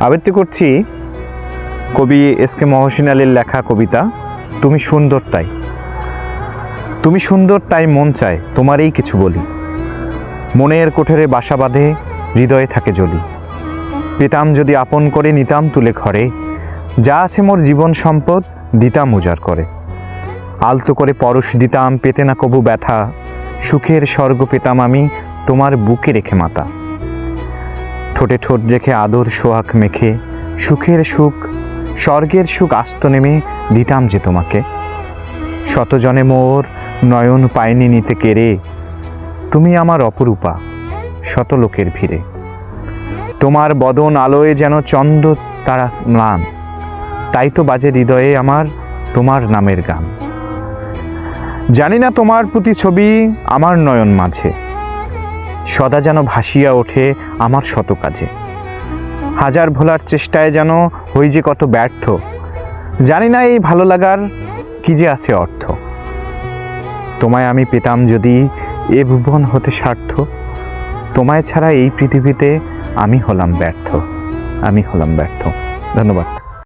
আবৃত্তি করছি কবি এস.কে মহসিন আলীর লেখা কবিতা তুমি সুন্দর তাই। তুমি সুন্দর তাই মন চায় তোমারই কিছু বলি, মনের কোঠরে বাসা বাঁধে হৃদয়ে থাকে জ্বলি। পেতাম যদি আপন করে নিতাম তুলে ঘরে, যা আছে মোর জীবন সম্পদ দিতাম উজাড় করে। আলতো করে পরশ দিতাম পেতে না কবু ব্যথা, সুখের স্বর্গ পেতাম আমি তোমার বুকে রেখে মাতা। ঠোঁটে ঠোঁট রেখে আদর সোহাগ মেখে সুখের সুখ স্বর্গের সুখ আস্ত নেমে দিতাম যে তোমাকে। শতজনে মোর নয়ন পায়নি নিতে কেড়ে, তুমি আমার অপরূপা শত লোকের ভিড়ে। তোমার বদন আলোয় যেন চন্দ্র তারা ম্লান, তাই তো বাজে হৃদয়ে আমার তোমার নামের গান। জানি না তোমার প্রতি ছবি আমার নয়ন মাঝে, সদা যেন ভাসিয়া ওঠে আমার শত কাজে। হাজার ভোলার চেষ্টায় যেন হই যে কত ব্যর্থ, জানি না এই ভালো লাগার কি যে আছে অর্থ। তোমায় আমি পেতাম যদি এ ভুবন হতে স্বার্থ, তোমায় ছাড়া এই পৃথিবীতে আমি হলাম ব্যর্থ, আমি হলাম ব্যর্থ। ধন্যবাদ।